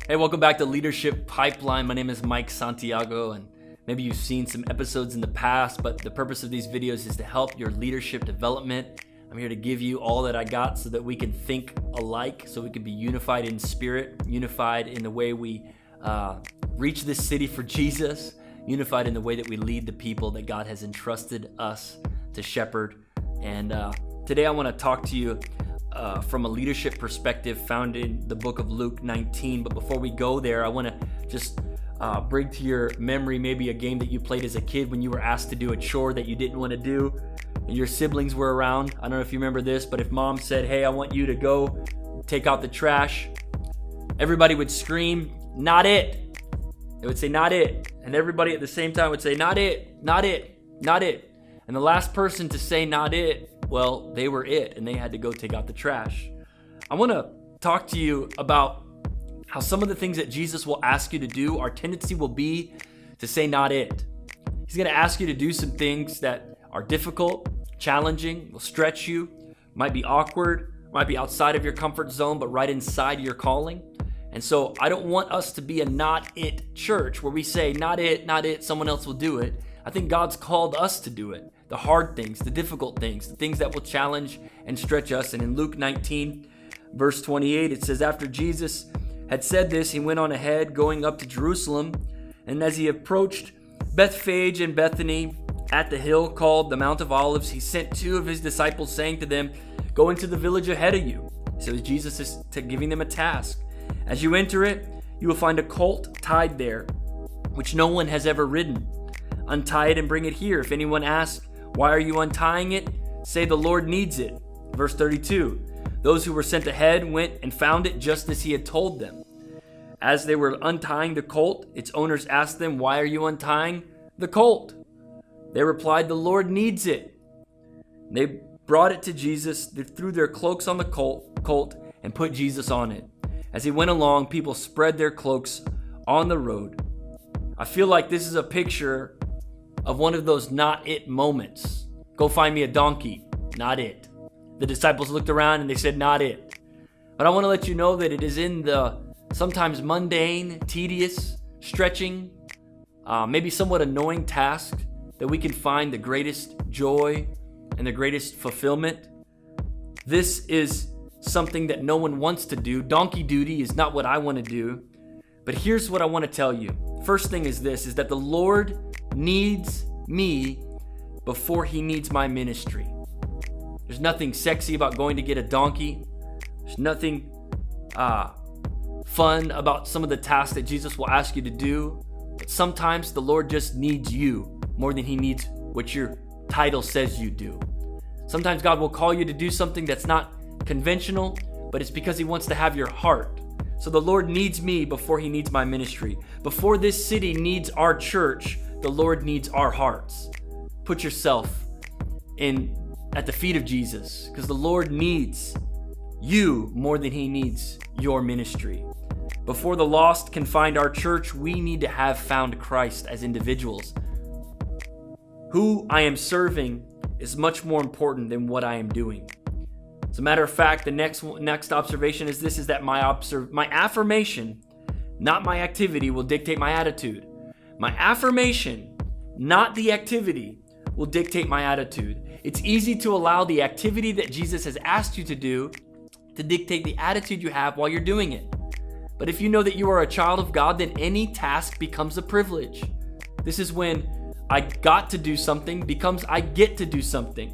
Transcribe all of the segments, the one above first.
Hey, welcome back to Leadership Pipeline. My name is Mike Santiago, and maybe you've seen some episodes in the past, but the purpose of these videos is to help your leadership development. I'm here to give you all that I got so that we can think alike, so we can be unified in spirit, unified in the way we reach this city for Jesus, unified in the way that we lead the people that God has entrusted us to shepherd. And today I want to talk to you from a leadership perspective found in the book of Luke 19. But before we go there, I want to just bring to your memory maybe a game that you played as a kid when you were asked to do a chore that you didn't want to do and your siblings were around. I don't know if you remember this, but if mom said, "Hey, I want you to go take out the trash," everybody would scream, "Not it." They would say, "Not it." And everybody at the same time would say, "Not it, not it, not it." And the last person to say "not it," well, they were it, and they had to go take out the trash. I want to talk to you about how some of the things that Jesus will ask you to do, our tendency will be to say "not it." He's going to ask you to do some things that are difficult, challenging, will stretch you, might be awkward, might be outside of your comfort zone, but right inside your calling. And so I don't want us to be a "not it" church where we say "not it, someone else will do it." I think God's called us to do it. The hard things, the difficult things, the things that will challenge and stretch us. And in Luke 19, verse 28, it says, "After Jesus had said this, he went on ahead, going up to Jerusalem. And as he approached Bethphage and Bethany at the hill called the Mount of Olives, he sent two of his disciples, saying to them, 'Go into the village ahead of you.'" So Jesus is giving them a task. "As you enter it, you will find a colt tied there, which no one has ever ridden. Untie it and bring it here. If anyone asks, 'Why are you untying it?' say, 'The Lord needs it.'" Verse 32, "Those who were sent ahead went and found it just as he had told them. As they were untying the colt, its owners asked them, 'Why are you untying the colt?' They replied, 'The Lord needs it.' They brought it to Jesus. They threw their cloaks on the colt and put Jesus on it. As he went along, people spread their cloaks on the road." I feel like this is a picture of one of those "not it" moments. Go find me a donkey. Not it. The disciples looked around and they said, "Not it." But I want to let you know that it is in the sometimes mundane, tedious, stretching, maybe somewhat annoying task that we can find the greatest joy and the greatest fulfillment. This is something that no one wants to do. Donkey duty is not what I want to do. But here's what I want to tell you. First thing is this, is that the Lord needs me before he needs my ministry. There's nothing sexy about going to get a donkey. There's nothing fun about some of the tasks that Jesus will ask you to do. But sometimes the Lord just needs you more than he needs what your title says you do. Sometimes God will call you to do something that's not conventional, but it's because he wants to have your heart. So the Lord needs me before he needs my ministry. Before this city needs our church, the Lord needs our hearts. Put yourself at the feet of Jesus, because the Lord needs you more than he needs your ministry. Before the lost can find our church, we need to have found Christ as individuals. Who I am serving is much more important than what I am doing. As a matter of fact, the next observation is this, is that my affirmation, not my activity, will dictate my attitude. My affirmation, not the activity, will dictate my attitude. It's easy to allow the activity that Jesus has asked you to do to dictate the attitude you have while you're doing it. But if you know that you are a child of God, then any task becomes a privilege. This is when I got to do something becomes I get to do something.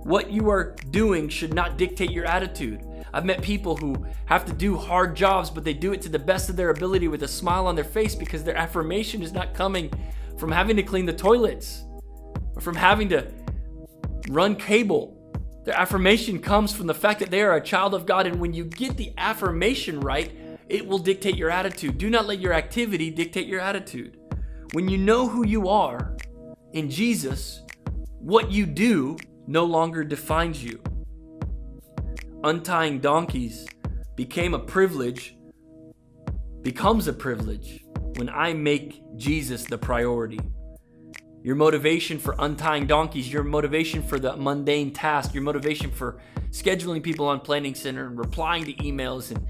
What you are doing should not dictate your attitude. I've met people who have to do hard jobs, but they do it to the best of their ability with a smile on their face because their affirmation is not coming from having to clean the toilets or from having to run cable. Their affirmation comes from the fact that they are a child of God, and when you get the affirmation right, it will dictate your attitude. Do not let your activity dictate your attitude. When you know who you are in Jesus, what you do no longer defines you. Untying donkeys becomes a privilege when I make Jesus the priority. Your motivation for untying donkeys, your motivation for the mundane task, your motivation for scheduling people on Planning Center and replying to emails and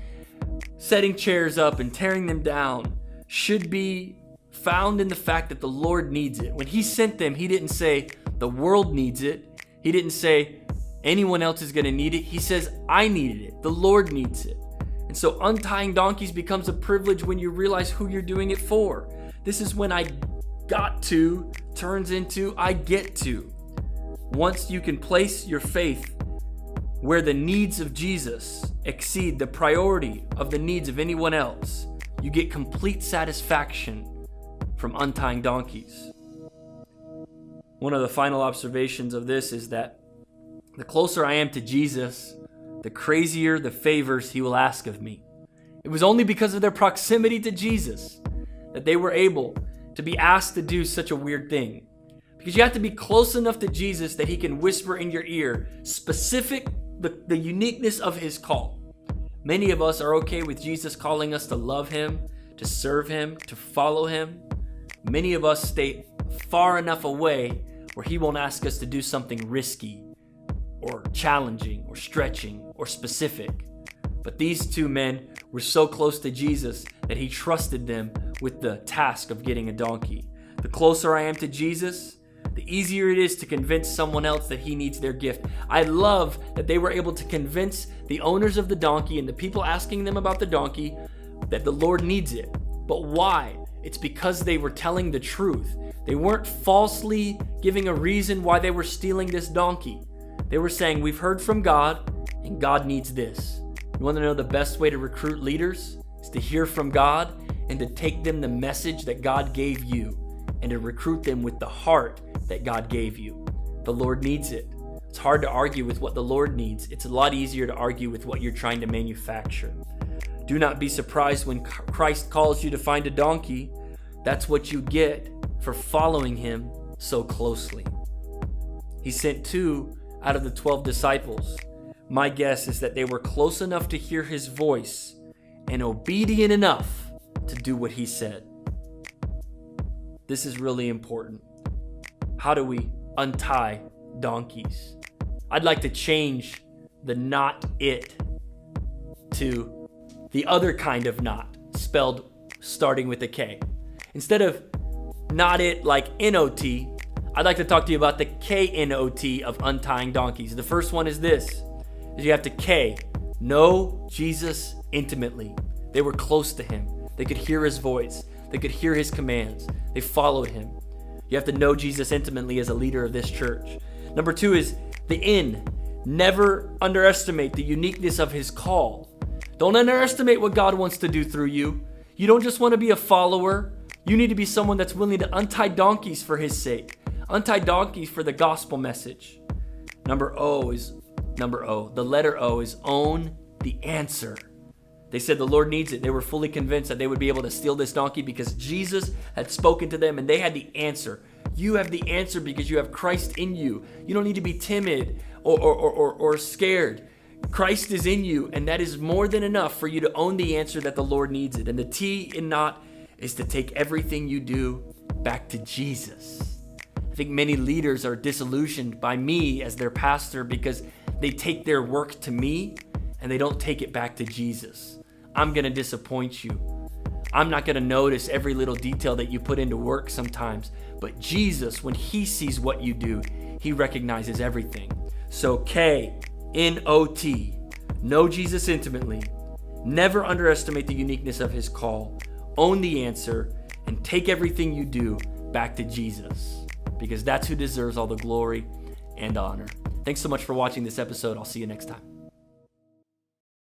setting chairs up and tearing them down should be found in the fact that the Lord needs it. When he sent them, he didn't say the world needs it. He didn't say anyone else is going to need it. He says, I needed it. The Lord needs it. And so untying donkeys becomes a privilege when you realize who you're doing it for. This is when I got to turns into I get to. Once you can place your faith where the needs of Jesus exceed the priority of the needs of anyone else, you get complete satisfaction from untying donkeys. One of the final observations of this is that the closer I am to Jesus, the crazier the favors he will ask of me. It was only because of their proximity to Jesus that they were able to be asked to do such a weird thing. Because you have to be close enough to Jesus that he can whisper in your ear the uniqueness of his call. Many of us are okay with Jesus calling us to love him, to serve him, to follow him. Many of us stay far enough away where he won't ask us to do something risky or challenging or stretching or specific. But these two men were so close to Jesus that he trusted them with the task of getting a donkey. The closer I am to Jesus, the easier it is to convince someone else that he needs their gift. I love that they were able to convince the owners of the donkey and the people asking them about the donkey that the Lord needs it. But why? It's because they were telling the truth. They weren't falsely giving a reason why they were stealing this donkey. They were saying, we've heard from God and God needs this. You want to know the best way to recruit leaders? Is to hear from God and to take them the message that God gave you and to recruit them with the heart that God gave you. The Lord needs it. It's hard to argue with what the Lord needs. It's a lot easier to argue with what you're trying to manufacture. Do not be surprised when Christ calls you to find a donkey. That's what you get for following him so closely. He sent 2 out of the 12 disciples. My guess is that they were close enough to hear his voice and obedient enough to do what he said. This is really important. How do we untie donkeys? I'd like to change the not it to the other kind of not, spelled starting with a K. Instead of not it like N-O-T, I'd like to talk to you about the K-N-O-T of untying donkeys. The first one is this. You have to K, know Jesus intimately. They were close to him. They could hear his voice. They could hear his commands. They followed him. You have to know Jesus intimately as a leader of this church. Number 2 is the N. Never underestimate the uniqueness of his call. Don't underestimate what God wants to do through you. You don't just want to be a follower. You need to be someone that's willing to untie donkeys for his sake. Untie donkeys for the gospel message. Number O. The letter O is own the answer. They said the Lord needs it. They were fully convinced that they would be able to steal this donkey because Jesus had spoken to them and they had the answer. You have the answer because you have Christ in you. You don't need to be timid or scared. Christ is in you, and that is more than enough for you to own the answer that the Lord needs it. And the T in not is to take everything you do back to Jesus. I think many leaders are disillusioned by me as their pastor because they take their work to me and they don't take it back to Jesus. I'm going to disappoint you. I'm not going to notice every little detail that you put into work sometimes, but Jesus, when he sees what you do, he recognizes everything. So K-N-O-T, know Jesus intimately, never underestimate the uniqueness of his call, own the answer, and take everything you do back to Jesus, because that's who deserves all the glory and honor. Thanks so much for watching this episode. I'll see you next time.